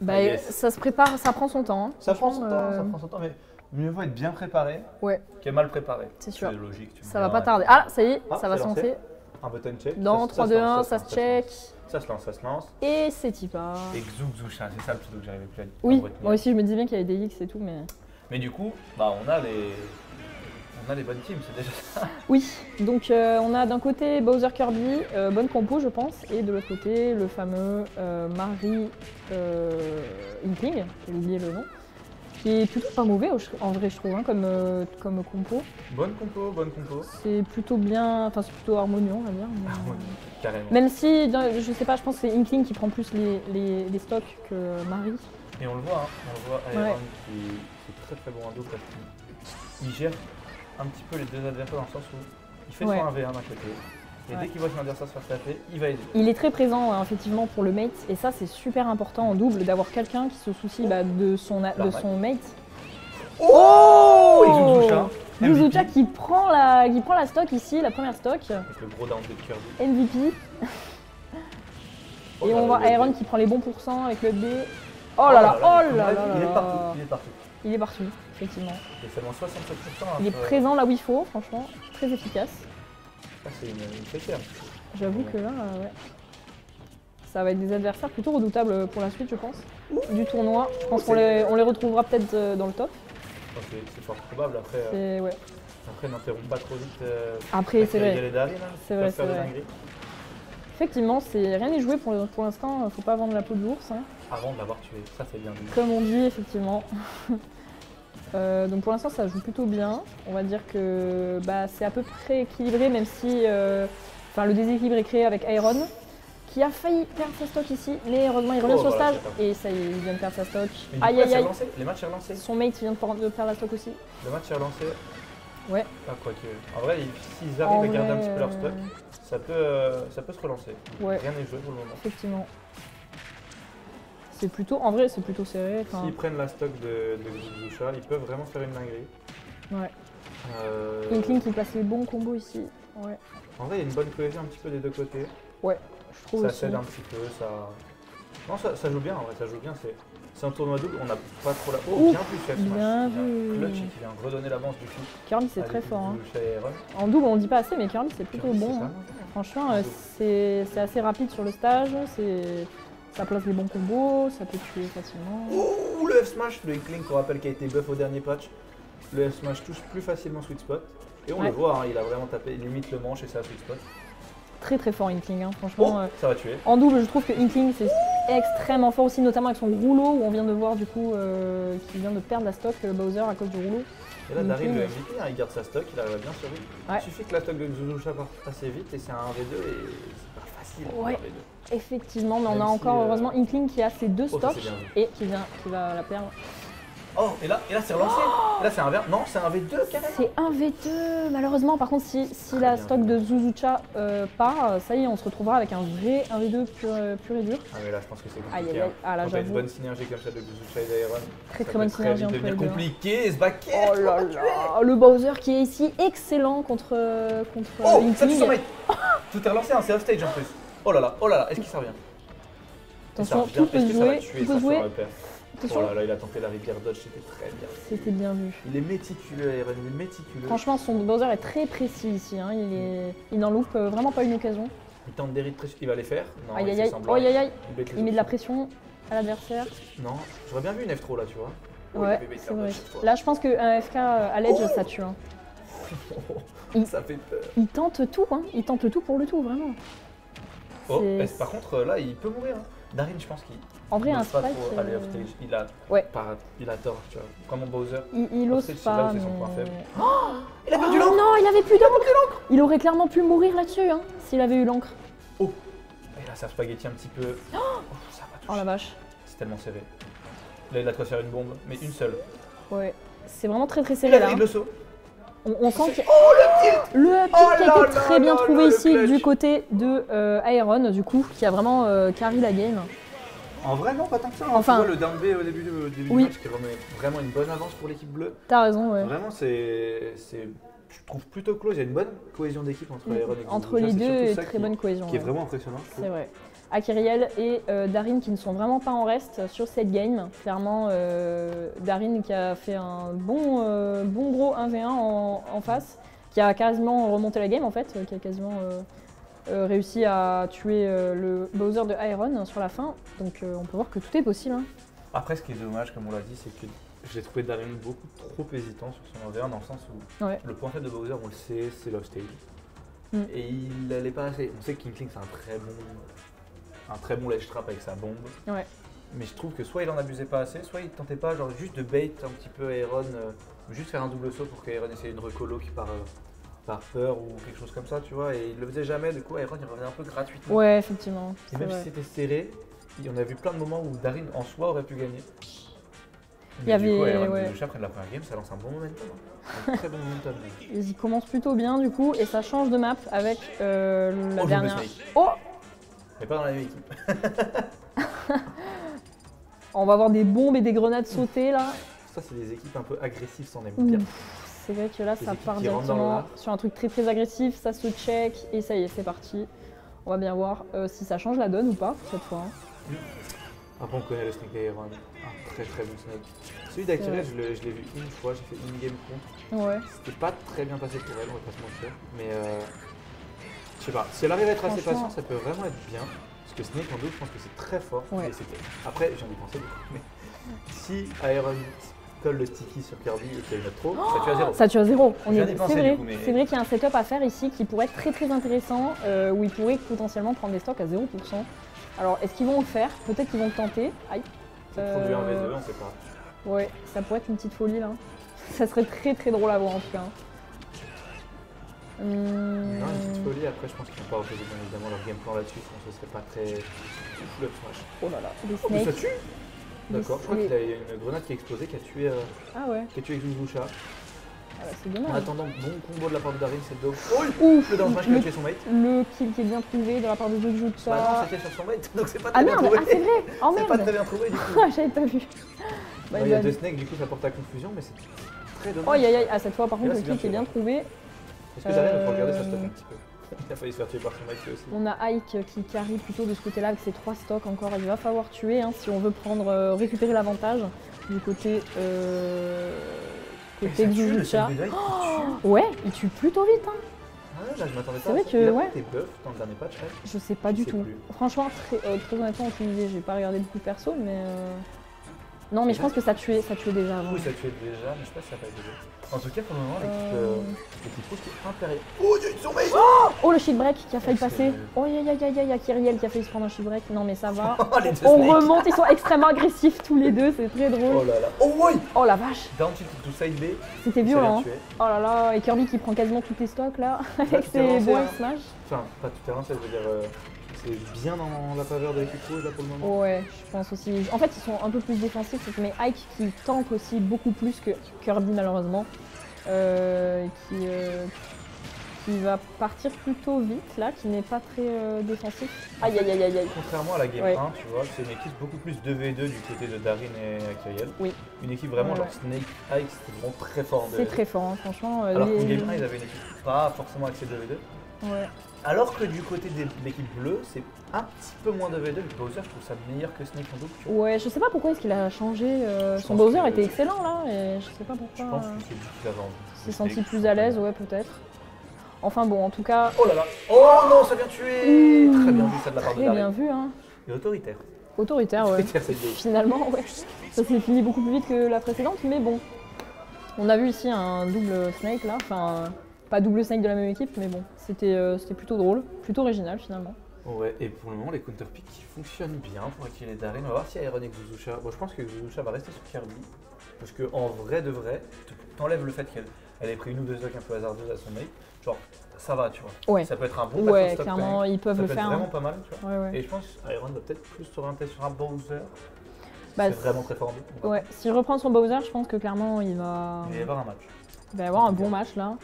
Bah, yes. ça se prépare, ça prend son temps. Hein. Ça prend son temps, ça prend son temps, mais mieux vaut être bien préparé qu'être mal préparé. C'est sûr. C'est logique. Ça va pas tarder. Ah, ça y est, Ah, ça va c'est se lancé. lancer. Un button check. Dans 3, 2, 1, ça se check. Ça se lance, ça se lance. Et c'est Tipa. Et Xuzusha, c'est ça le pseudo que j'arrivais plus à dire. Oui, moi aussi je me disais bien qu'il y avait des X et tout, mais. Mais du coup, bah on a les bonnes teams, c'est déjà ça. Oui, donc on a d'un côté Bowser Kirby, bonne compo je pense, et de l'autre côté le fameux Marie Inkling, j'ai oublié le nom, qui est plutôt pas mauvais en vrai je trouve, hein, comme compo. Bonne compo, bonne compo. C'est plutôt bien, enfin c'est plutôt harmonieux on va dire. Mais, carrément. Même si, je sais pas, je pense que c'est Inkling qui prend plus les stocks que Marie. Et on le voit, hein, on le voit, Iron qui est très très bon à dos parce qu'il gère un petit peu les deux adversaires dans le sens où il fait son 1v1 d'un côté et dès qu'il voit son adversaire se faire taper, il va aider. Il est très présent effectivement pour le mate et ça c'est super important en double d'avoir quelqu'un qui se soucie de son mate. Oh Xuzusha qui prend la stock ici, la première stock. Avec le gros down de Kirby. MVP. Et on voit Iron qui prend les bons pourcents avec le B. Oh là là, oh là là. Il est partout, il est partout. Il est partout, effectivement. Et seulement 67%. Il est présent là où il faut, franchement, très efficace. Ça c'est une fêtière. J'avoue que là, ouais. Ça va être des adversaires plutôt redoutables pour la suite, je pense. Du tournoi. Je pense qu'on les retrouvera peut-être dans le top. C'est fort probable après. Ouais. Après, n'interrompt pas trop vite. Après, c'est vrai. C'est vrai, c'est vrai. Effectivement, rien n'est joué pour l'instant. Faut pas vendre la peau de l'ours. Hein. Avant de l'avoir tué, ça c'est bien vu. Comme on dit, effectivement. Donc pour l'instant, ça joue plutôt bien. On va dire que c'est à peu près équilibré, même si le déséquilibre est créé avec Iron, qui a failli perdre sa stock ici, mais heureusement il revient sur le stage et ça y est, il vient de perdre sa stock. Aïe aïe aïe. Les matchs est relancé. Son mate vient de perdre la stock aussi. Le match est relancé. Ouais. Ah, quoique. En vrai, s'ils arrivent à garder un petit peu leur stock, ça peut se relancer. Ouais. Rien n'est joué pour le moment. Effectivement. C'est plutôt, en vrai, c'est plutôt serré. S'ils prennent la stock de Xuzusha, ils peuvent vraiment faire une dinguerie. Ouais. Inkling qui passe les bons combos ici. Ouais. En vrai, il y a une bonne cohésion un petit peu des deux côtés. Ouais, je trouve aussi. Ça s'aide un petit peu, ça... Non, ça joue bien, en vrai, ça joue bien. C'est un tournoi double, on n'a pas trop la... Oh, bien vu, Chef Smash. Bien vu. Clutch et qui vient redonner l'avance du coup. Kirby, c'est très fort. Hein. En double, on ne dit pas assez, mais Kirby, c'est plutôt bon. Hein. Franchement, c'est assez rapide sur le stage. Ça place les bons combos, ça peut tuer facilement. Ouh, le F-Smash, le Inkling qu'on rappelle qui a été buff au dernier patch. Le F-Smash touche plus facilement Sweet Spot. Et on le voit, hein, il a vraiment tapé limite le manche et ça Sweet Spot. Très très fort Inkling, hein, franchement. Ça va tuer. En double, je trouve que Inkling c'est extrêmement fort aussi, notamment avec son rouleau où on vient de voir du coup qu'il vient de perdre la stock Bowser à cause du rouleau. Et là, Daryl, le MVP, hein, il garde sa stock, il arrive à bien survivre. Ouais. Il suffit que la stock de Xuzusha parte assez vite et c'est un 1v2 et c'est pas facile. Ouais. 1v2. Effectivement, mais on a encore heureusement Inkling qui a ses deux stocks et qui va la perdre. Oh, et là c'est relancé. Et là c'est un verre. Non, c'est un V2 carrément. C'est un V2. Malheureusement, par contre, si la stock de Xuzusha part, ça y est, on se retrouvera avec un vrai 1v2 pur et dur. Ah, mais là, je pense que c'est compliqué. Aïe, aïe, aïe. Ah, là, j'avoue. Une bonne synergie comme ça de Xuzusha et d'Iron. Très très bonne synergie entre les deux. C'est compliqué, ce baquet. Oh là là, le Bowser qui est ici excellent contre Inkling. Ça tue son mate. Tout est relancé, c'est off stage en plus. Oh là là, est-ce qu'il s'en revient? Attention, tout peut se jouer. Oh là là, il a tenté la rivière dodge, c'était très bien. C'était bien vu. Il est méticuleux, Iron, il est méticuleux. Franchement, son Bowser est très précis ici, hein. Il n'en loupe vraiment pas une occasion. Il tente des rides pression, il va les faire. Non, aïe aïe aïe, il met de la pression à l'adversaire. Non, j'aurais bien vu une F-Throw là, tu vois. Ouais, c'est vrai. Là, je pense qu'un FK à l'edge, ça tue. Hein. Ça fait peur. Il tente tout, hein. Il tente tout pour le tout, vraiment. Oh, par contre, là, il peut mourir. Hein. Darin, je pense qu'il... En vrai, un spike... aller off stage. Il a tort, tu vois. Comme mon Bowser. Il ose pas, mais... son point faible. Oh, il a perdu l'encre. Non, il avait plus d'encre. Il aurait clairement pu mourir là-dessus, hein, s'il avait eu l'encre. Oh. Et là, ça spaghetti un petit peu. Oh, ça va toucher. Oh la vache. C'est tellement serré. Là, il a de quoi faire une bombe, mais une seule. Ouais. C'est vraiment très très serré là. Le saut. On sent qu'il y a... Oh, le tilt. Le tilt qui a été très bien trouvé ici du côté de Iron, du coup, qui a vraiment carry la game. En vrai, non, pas tant que ça. Enfin, tu vois, le down B au début du match qui remet vraiment une bonne avance pour l'équipe bleue. T'as raison, ouais. Vraiment, je trouve plutôt close. Il y a une bonne cohésion d'équipe entre Iron et Xuzusha. Entre les deux, et très bonne cohésion. Qui est vraiment impressionnant. C'est vrai. Akiriel et Darin qui ne sont vraiment pas en reste sur cette game. Clairement, Darin qui a fait un bon gros 1v1 en face, qui a quasiment remonté la game en fait, qui a quasiment réussi à tuer le Bowser de Iron sur la fin. Donc on peut voir que tout est possible. Hein. Après, ce qui est dommage, comme on l'a dit, c'est que j'ai trouvé Darin beaucoup trop hésitant sur son 1v1 dans le sens où le point faible de Bowser, on le sait, c'est l'off stage. Et il n'allait pas assez. On sait que King Kling c'est un très bon ledge trap avec sa bombe. Ouais. Mais je trouve que soit il en abusait pas assez, soit il tentait pas genre juste de bait un petit peu Aeron, juste faire un double saut pour qu'Aeron essaye une recolo qui par peur ou quelque chose comme ça, tu vois. Et il le faisait jamais, du coup Aeron il revenait un peu gratuitement. Ouais, effectivement. Et même si c'était serré, on a vu plein de moments où Darin en soi aurait pu gagner. Il y avait, du coup, Aeron et Zusha prennent la première game, ça lance un bon momentum. Un très bon momentum. Ils y commencent plutôt bien du coup et ça change de map avec la dernière. Oh, mais pas dans la même équipe. On va avoir des bombes et des grenades sautées là. Ça c'est des équipes un peu agressives, ça en aime bien. C'est vrai que là ça part directement sur un truc très agressif, ça se check et ça y est c'est parti. On va bien voir si ça change la donne ou pas cette fois. Hein. Après on connaît le Snake d'Aeron, un très bon Snake. Celui d'Akiriel je l'ai vu une fois, j'ai fait une game contre. Ouais. C'était pas très bien passé pour elle, on va pas se mentir. Mais je sais pas, si elle arrive à être assez patiente, ça peut vraiment être bien. Parce que Snake en double, je pense que c'est très fort. Ouais. Après, j'en ai pensé beaucoup. Mais si Aeron colle le sticky sur Kirby et qu'il y a une autre trop, ça tue à 0. Ça tue à 0. C'est vrai qu'il y a un setup à faire ici qui pourrait être très intéressant, où ils pourraient potentiellement prendre des stocks à 0%. Alors, est-ce qu'ils vont le faire? Peut-être qu'ils vont le tenter. Aïe. Produit un V2, on sait pas. Ouais, ça pourrait être une petite folie là. Ça serait très drôle à voir en tout cas. Non, une petite folie, après je pense qu'ils n'ont pas reposé bien évidemment leur game plan là-dessus, je pense que ce serait pas très ouf le smash. Oh là là, des snakes. Mais ça tue. D'accord, je crois qu'il y a une grenade qui a explosé, qui a tué Zusha. Ah bah, c'est dommage. En attendant, bon combo de la part de Darin, c'est dope. Oh, le down smash qui a tué son mate. Le kill qui est bien trouvé de la part de Zusha. Bah non, c'était sur son mate, donc c'est pas très bien trouvé. Ah c'est vrai. Oh merde. C'est pas très bien trouvé du coup. J'avais pas vu. Bah, il y a deux snakes, du coup ça porte à confusion, mais c'est très dommage. Oh aïe, à cette fois par contre le kill qui est bien trouvé. Est-ce que Darin faut regarder sa stock un petit peu? Il a failli se faire tuer par son mate aussi. On a Ike qui carry plutôt de ce côté-là avec ses 3 stocks encore. Il va falloir tuer hein, si on veut récupérer l'avantage du côté Zusha. Ouais, il tue plutôt vite. Hein. Ah là, je m'attendais pas. C'est vrai que ouais. Tes buffs dans le dernier patch, je sais pas du tout. Franchement, très honnêtement, aucune idée. J'ai pas regardé beaucoup perso, mais non, mais je pense que ça tuait déjà avant. Oui, ça tuait déjà, mais je sais pas si ça n'a pas été déjà. En tout cas, pour le moment, l'équipe rouge qui est impériale. Oh, ils sont meilleurs. Oh, le shield break qui a failli passer. Oh, aïe, Akiriel qui a failli se prendre un shield break. Non, mais ça va. On remonte, ils sont extrêmement agressifs tous les deux, c'est très drôle. Oh là là. Oh, oui. Oh la vache. Down tilt to side B. C'était violent. Oh là là, et Kirby qui prend quasiment tous les stocks là, avec ses bois smash. Enfin, pas tout à l'heure, ça veut dire. C'est bien dans la faveur de l'équipe rouge là pour le moment. Ouais, je pense aussi. En fait, ils sont un peu plus défensifs, mais Ike qui tank aussi beaucoup plus que Kirby malheureusement. Qui va partir plutôt vite là, qui n'est pas très défensif. Aïe. Contrairement à la game 1, tu vois, c'est une équipe beaucoup plus 2v2 du côté de Darin et Akiriel. Oui. Une équipe vraiment genre Snake, Ike, c'était vraiment très fort en 2v2. C'est très fort, hein, franchement. Alors qu'en game 1, ils avaient une équipe pas forcément axée 2v2. Ouais. Alors que du côté de l'équipe bleue, c'est un petit peu moins 2v2. Le Bowser, je trouve ça meilleur que Snake en double. Ouais, je sais pas pourquoi est-ce qu'il a changé. Son Bowser était excellent là, et je sais pas pourquoi. Je pense que c'est lui qui avait envie. Il s'est senti plus à l'aise, ouais, peut-être. Enfin bon, en tout cas. Oh là là. Oh non, ça vient tuer. Très bien vu ça de la part de Darin. Très bien vu, hein. Et autoritaire. Autoritaire, ouais. Finalement, ouais. Ça s'est fini beaucoup plus vite que la précédente, mais bon. On a vu ici un double Snake là, enfin. Pas double Snake de la même équipe, mais bon, c'était plutôt drôle, plutôt original finalement. Ouais, et pour le moment, les counterpicks qui fonctionnent bien pour Akiriel et Darin. On va voir si Iron et Zusha. Bon, je pense que Zusha va rester sur Kirby. Parce qu'en vrai de vrai, t'enlèves le fait qu'elle ait pris une ou deux stocks un peu hasardeuses à son mate. Genre, ça va, tu vois. Ouais. Ça peut être un bon ouais, stock clairement, ils peuvent le faire. C'est vraiment pas mal, tu vois. Ouais. Et je pense Iron va peut-être plus s'orienter sur un Bowser. Bah, c'est vraiment très fort en deux. Ouais, s'il reprend son Bowser, je pense que clairement il va. Il va y avoir un match. Il va y avoir un bon match là.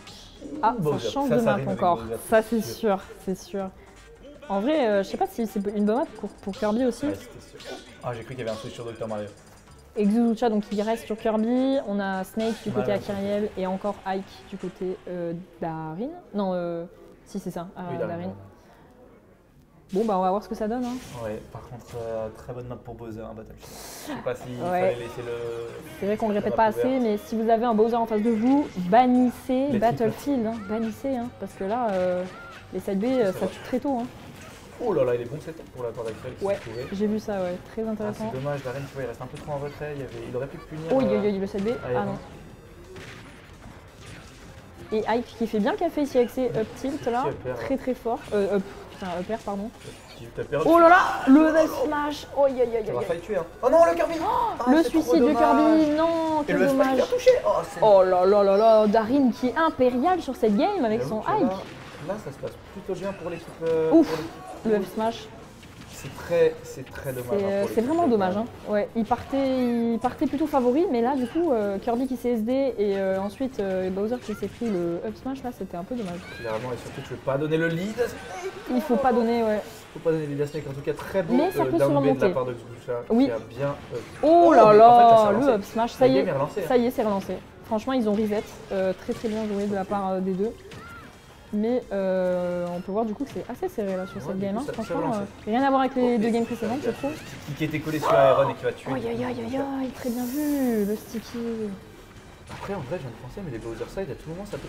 Ah, ça change de map encore. Ça, c'est sûr, c'est sûr. En vrai, je sais pas si c'est une bonne map pour Kirby aussi. Ouais, c'était sûr. Ah, j'ai cru qu'il y avait un switch sur Dr Mario. Et Zusha, donc il reste sur Kirby. On a Snake du côté Akiriel et encore Ike du côté Darin. Non, si c'est ça, oui, Darin. Bon, bah on va voir ce que ça donne. Hein. Ouais, par contre, très bonne note pour Bowser, un Battlefield. Je sais pas s'il fallait laisser le. C'est vrai qu'on le répète pas assez, mais si vous avez un Bowser en face de vous, bannissez Les Battlefield. Hein, bannissez, hein, parce que là, les side B, ça tue très tôt. Hein. Oh là là, il est bon setup pour la corde actuelle. Ouais, j'ai vu ça, ouais, très intéressant. C'est dommage, Darren, tu vois, il reste un peu trop en retrait. Il aurait pu punir. Oh, il le side B. Ah non. Et Ike qui fait bien le café ici avec ses up tilt là, très très fort. Putain, up air, pardon. Oh là là, le smash. Oh aïe aïe aïe aïe. Oh non, le Kirby. Le suicide de Kirby, non, quel dommage. Oh là là là là, Darin qui est impérial sur cette game avec son Ike. Là, ça se passe plutôt bien pour l'équipe. Ouf, le F smash. C'est très dommage. C'est vraiment dommage. Hein. Ouais, il partait plutôt favori, mais là, du coup, Kirby qui s'est SD et ensuite Bowser qui s'est pris le up smash, là, c'était un peu dommage. Clairement, et surtout, tu veux pas donner le lead. Il faut pas donner, ouais. Faut pas donner le lead à Snake. En tout cas, très beau mais ça peut se remonter. de la part de Xgusha, oui. qui a bien. Oh là là, en fait, le up smash, ça y est, c'est relancé. relancé. Franchement, ils ont reset. Très très bien joué de la part des deux. Mais on peut voir du coup que c'est assez serré là sur cette game. Hein. Franchement, rien à voir avec les deux games précédentes, je trouve. Qui était collé sur Iron et qui va tuer. Aïe aïe aïe aïe aïe, très bien vu le sticky. Après, en vrai, je viens de penser, mais les Bowser Side, à tout moment, ça peut.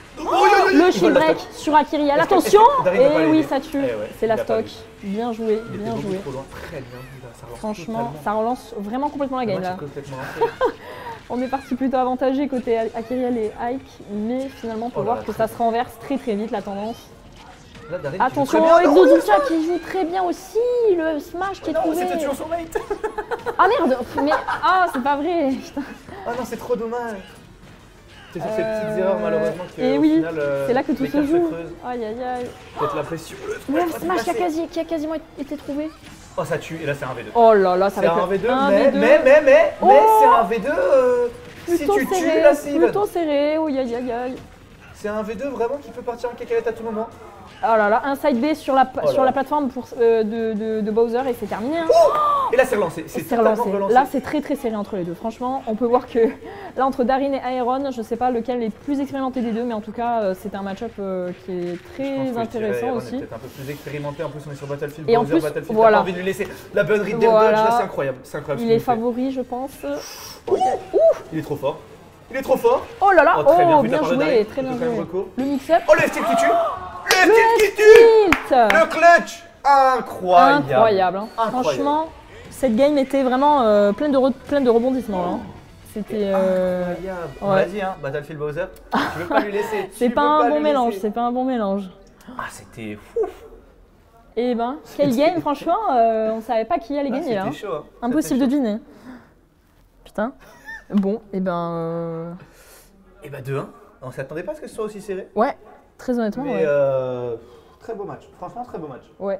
Le shield break sur Akirial, attention! Et oui, ça tue. C'est la stock. Bien joué, bien joué. Très bien. Franchement, ça relance vraiment complètement la game là. On est parti plutôt avantagé côté Akirial et Ike, mais finalement on peut voir que ça se renverse très très vite la tendance. Là, attention, Exoducha qui joue très bien aussi, le smash qui est trouvé. C'était toujours son mate. Ah merde, mais c'est pas vrai. Ah non, c'est trop dommage. C'est sur ces petites erreurs malheureusement que et au oui, final, c'est là que tout se joue. Aïe aïe aïe. Peut-être la pression. Le smash qui a quasiment été trouvé. Oh ça tue, et là c'est un V2. Oh là là, ça va être un V2, mais c'est un V2 si tu tues la cible. Plutôt serré, oh aïe aïe aïe. C'est un V2 vraiment qui peut partir en cacahuète à tout moment. Oh là là, un side B sur la plateforme de Bowser et c'est terminé. Hein. Et là c'est relancé, c'est relancé. Là c'est très très serré entre les deux. Franchement, on peut voir que là entre Darin et Iron, je sais pas lequel est le plus expérimenté des deux, mais en tout cas c'est un match-up qui est très intéressant aussi. Peut-être un peu plus expérimenté, en plus on est sur Battlefield, et Bowser, en plus, Battlefield, voilà. T'as pas envie de lui laisser la bonne read dodge, là c'est incroyable. Il est favori je pense. Il est trop fort. Il est trop fort. Oh là là, bien joué, très bien joué. Le mix-up. Oh le stick qui tue. Le stick qui tue. Le clutch. Incroyable. Hein. Franchement, cette game était vraiment pleine de rebondissements. Hein. C'était incroyable. On l'a dit, hein, Battlefield Bowser, tu veux pas lui laisser. C'est pas un bon mélange, c'est pas un bon mélange. Ah, c'était fou. Et ben, quelle game, franchement, on savait pas qui allait gagner là. Chaud, hein. Impossible de deviner. Putain. Bon, et ben. Et ben 2-1. On s'attendait pas à ce que ce soit aussi serré. Ouais, très honnêtement. Mais très beau match. Franchement, très beau match. Ouais.